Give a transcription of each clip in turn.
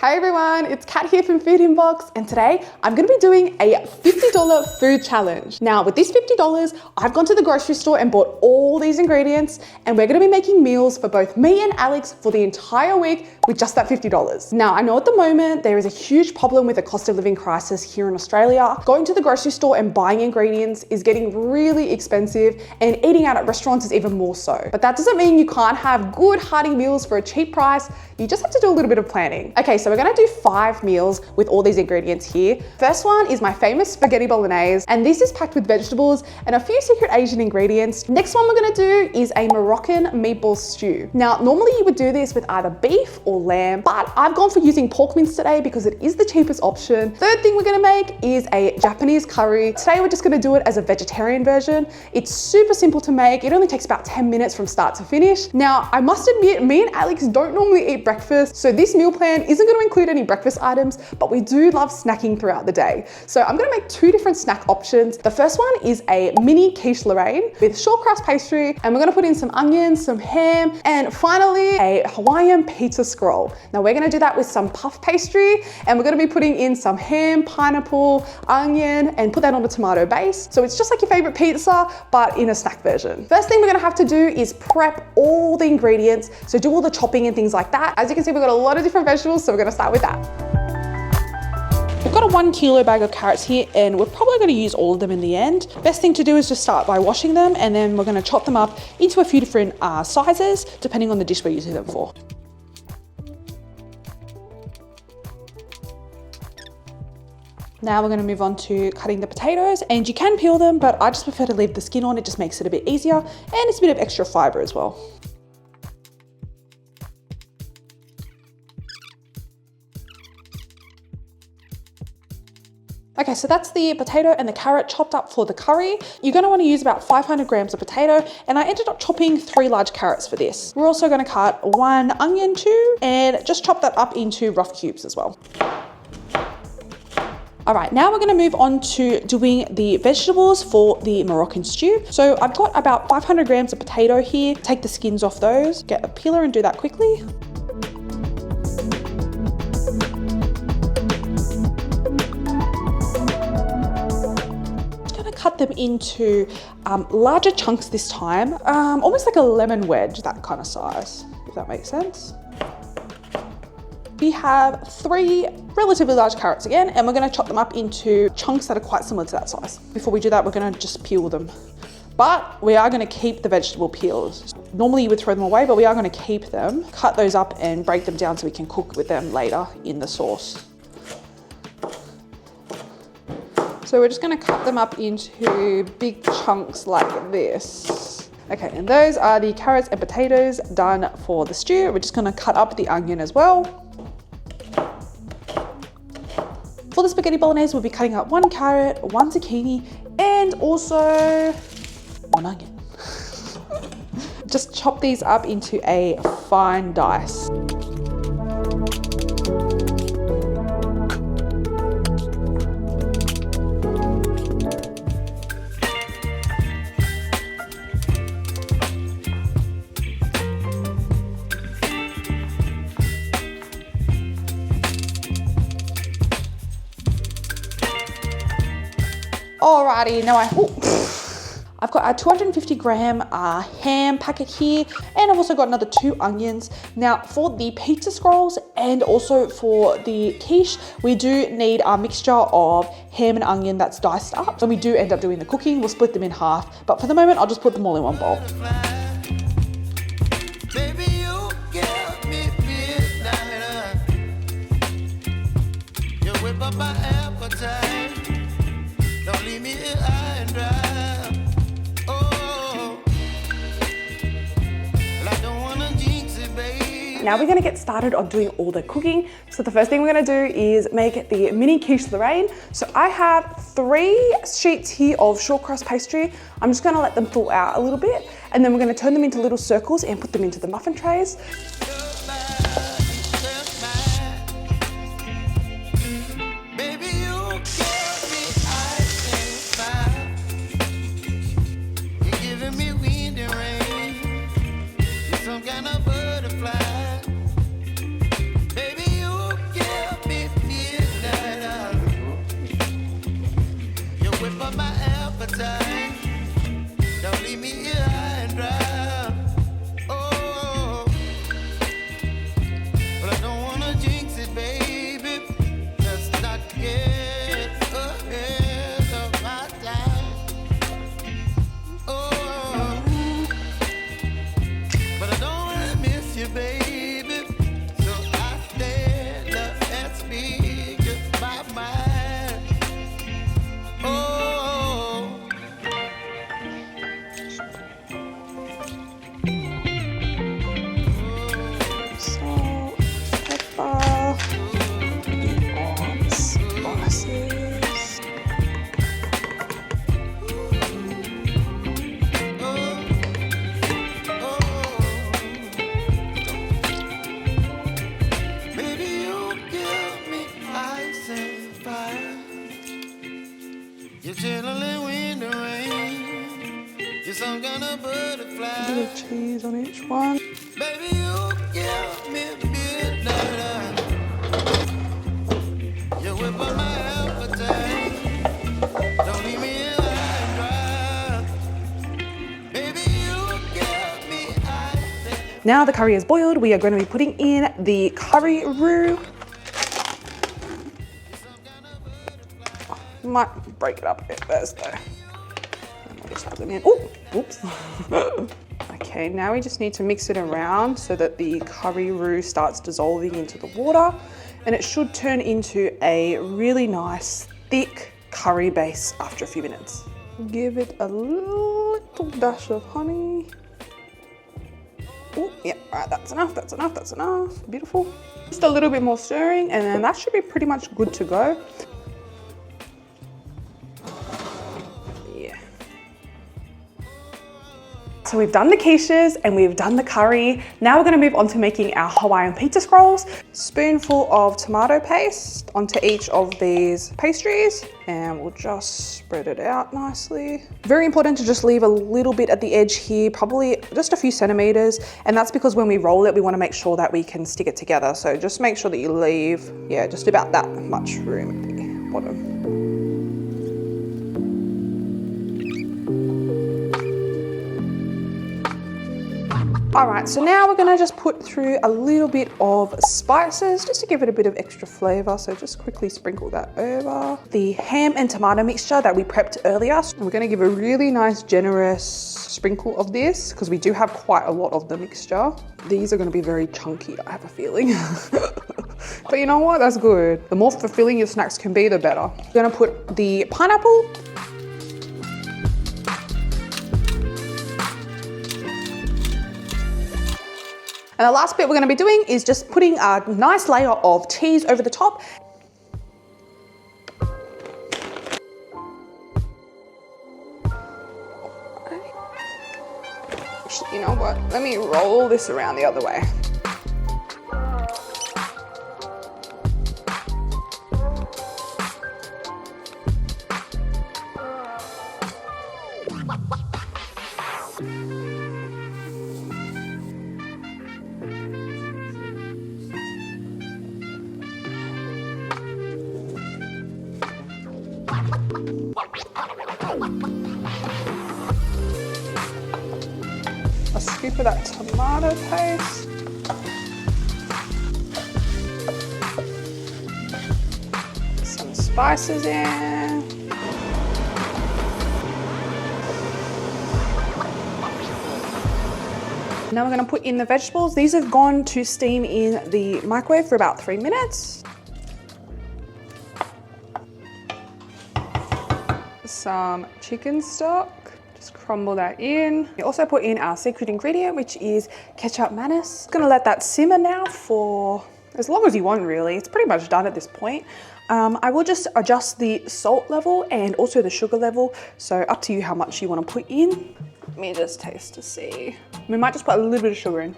Hi everyone, it's Kat here from Food Inbox, and today I'm going to be doing a $50 food challenge. Now with this $50, I've gone to the grocery store and bought all these ingredients, and we're going to be making meals for both me and Alex for the entire week with just that $50. Now I know at the moment there is a huge problem with the cost of living crisis here in Australia. Going to the grocery store and buying ingredients is getting really expensive, and eating out at restaurants is even more so. But that doesn't mean you can't have good hearty meals for a cheap price. You just have to do a little bit of planning. Okay, so we're gonna do 5 meals with all these ingredients here. First one is my famous spaghetti bolognese, and this is packed with vegetables and a few secret Asian ingredients. Next one we're gonna do is a Moroccan meatball stew. Now, normally you would do this with either beef or lamb, but I've gone for using pork mince today because it is the cheapest option. Third thing we're gonna make is a Japanese curry. Today we're just gonna do it as a vegetarian version. It's super simple to make. It only takes about 10 minutes from start to finish. Now, I must admit, me and Alex don't normally eat breakfast, so this meal plan isn't going to include any breakfast items, but we do love snacking throughout the day. So I'm going to make 2 different snack options. The first one is a mini quiche Lorraine with short crust pastry, and we're going to put in some onions, some ham, and finally a Hawaiian pizza scroll. Now we're going to do that with some puff pastry, and we're going to be putting in some ham, pineapple, onion, and put that on a tomato base. So it's just like your favorite pizza, but in a snack version. First thing we're going to have to do is prep all the ingredients. So do all the chopping and things like that. As you can see, we've got a lot of different vegetables, so we're gonna start with that. We've got a 1 kilo bag of carrots here, and we're probably gonna use all of them in the end. Best thing to do is just start by washing them, and then we're gonna chop them up into a few different sizes, depending on the dish we're using them for. Now we're going to move on to cutting the potatoes, and you can peel them, but I just prefer to leave the skin on. It just makes it a bit easier, and it's a bit of extra fiber as well. Okay, so that's the potato and the carrot chopped up for the curry. You're going to want to use about 500 grams of potato, and I ended up chopping 3 large carrots for this. We're also going to cut 1 onion too, and just chop that up into rough cubes as well. All right, now we're gonna move on to doing the vegetables for the Moroccan stew. So I've got about 500 grams of potato here. Take the skins off those, get a peeler and do that quickly. Just gonna cut them into larger chunks this time, almost like a lemon wedge, that kind of size, if that makes sense. We have 3 relatively large carrots again, and we're going to chop them up into chunks that are quite similar to that size. Before we do that, we're going to just peel them. But we are going to keep the vegetable peels. Normally you would throw them away, but we are going to keep them, cut those up and break them down so we can cook with them later in the sauce. So we're just going to cut them up into big chunks like this. Okay, and those are the carrots and potatoes done for the stew. We're just going to cut up the onion as well. For the spaghetti bolognese, we'll be cutting up 1 carrot, 1 zucchini, and also 1 onion. Just chop these up into a fine dice. Alrighty, now I've got a 250 gram ham packet here, and I've also got another 2 onions. Now for the pizza scrolls and also for the quiche, we do need a mixture of ham and onion that's diced up. So we do end up doing the cooking, we'll split them in half, but for the moment I'll just put them all in one bowl. Now we're gonna get started on doing all the cooking. So the first thing we're gonna do is make the mini quiche Lorraine. So I have 3 sheets here of short crust pastry. I'm just gonna let them thaw out a little bit, and then we're gonna turn them into little circles and put them into the muffin trays. Some kind of butterfly. Baby, you give some kind of butterfly. A bit of cheese on each one. Baby, you give me midnight. You whip up my appetite. Don't leave me high and dry. Baby, you give me ice. Now the curry is boiled, we are going to be putting in the curry roux. Might break it up a bit first though. And we'll just put them in. Oh, oops. Okay, now we just need to mix it around so that the curry roux starts dissolving into the water, and it should turn into a really nice thick curry base after a few minutes. Give it a little dash of honey. Oh, yeah, all right, that's enough, that's enough, that's enough. Beautiful. Just a little bit more stirring, and then that should be pretty much good to go. So we've done the quiches and we've done the curry. Now we're gonna move on to making our Hawaiian pizza scrolls. Spoonful of tomato paste onto each of these pastries, and we'll just spread it out nicely. Very important to just leave a little bit at the edge here, probably just a few centimeters. And that's because when we roll it, we wanna make sure that we can stick it together. So just make sure that you leave, yeah, just about that much room at the bottom. All right, so now we're gonna just put through a little bit of spices just to give it a bit of extra flavor. So just quickly sprinkle that over. The ham and tomato mixture that we prepped earlier. So we're gonna give a really nice generous sprinkle of this because we do have quite a lot of the mixture. These are gonna be very chunky, I have a feeling. But you know what, that's good. The more fulfilling your snacks can be, the better. We're gonna put the pineapple. And the last bit we're gonna be doing is just putting a nice layer of cheese over the top. Actually, you know what? Let me roll this around the other way. A scoop of that tomato paste. Some spices in. Now we're going to put in the vegetables. These have gone to steam in the microwave for about 3 minutes. Some chicken stock. Crumble that in. We also put in our secret ingredient, which is ketchup mayonnaise. Gonna let that simmer now for as long as you want, really. It's pretty much done at this point. I will just adjust the salt level and also the sugar level. So up to you how much you want to put in. Let me just taste to see. We might just put a little bit of sugar in.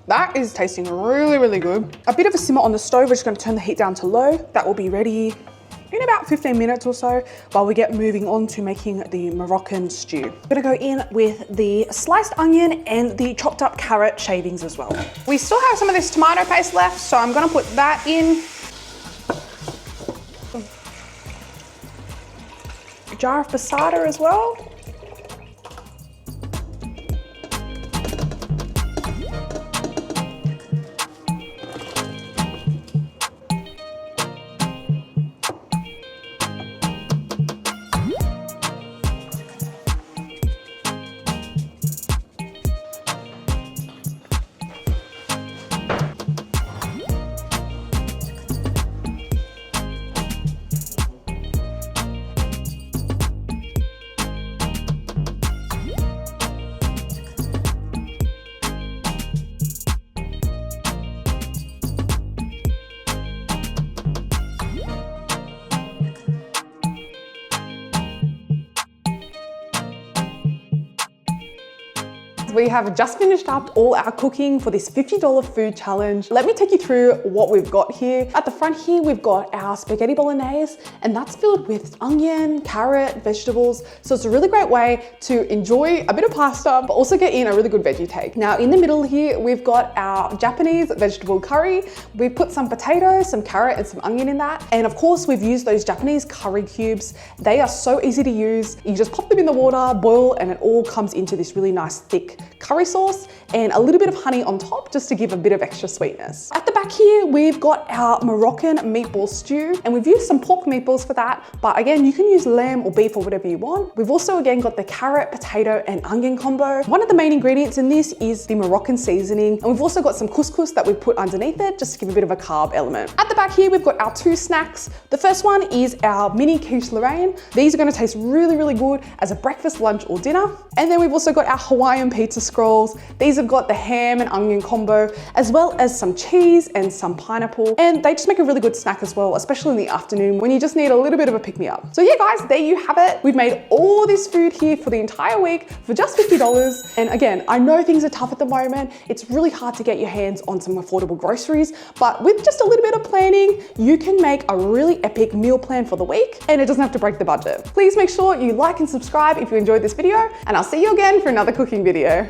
That is tasting really, really good. A bit of a simmer on the stove. We're just gonna turn the heat down to low. That will be ready in about 15 minutes or so while we get moving on to making the Moroccan stew. I'm gonna go in with the sliced onion and the chopped up carrot shavings as well. We still have some of this tomato paste left, so I'm gonna put that in. A jar of passata as well. we have just finished up all our cooking for this $50 food challenge. Let me take you through what we've got here. At the front here, we've got our spaghetti bolognese, and that's filled with onion, carrot, vegetables. So it's a really great way to enjoy a bit of pasta, but also get in a really good veggie take. Now in the middle here, we've got our Japanese vegetable curry. We've put some potatoes, some carrot, and some onion in that. And of course, we've used those Japanese curry cubes. They are so easy to use. You just pop them in the water, boil, and it all comes into this really nice thick curry sauce, and a little bit of honey on top just to give a bit of extra sweetness. At the back here, we've got our Moroccan meatball stew, and we've used some pork meatballs for that, but again, you can use lamb or beef or whatever you want. We've also again got the carrot, potato, and onion combo. One of the main ingredients in this is the Moroccan seasoning, and we've also got some couscous that we've put underneath it just to give a bit of a carb element. At the back here, we've got our two snacks. The first one is our mini quiche Lorraine. These are gonna taste really, really good as a breakfast, lunch, or dinner. And then we've also got our Hawaiian pizza scrolls. These have got the ham and onion combo, as well as some cheese and some pineapple. And they just make a really good snack as well, especially in the afternoon when you just need a little bit of a pick-me-up. So yeah, guys, there you have it. We've made all this food here for the entire week for just $50. And again, I know things are tough at the moment. It's really hard to get your hands on some affordable groceries, but with just a little bit of planning, you can make a really epic meal plan for the week, and it doesn't have to break the budget. Please make sure you like and subscribe if you enjoyed this video, and I'll see you again for another cooking video.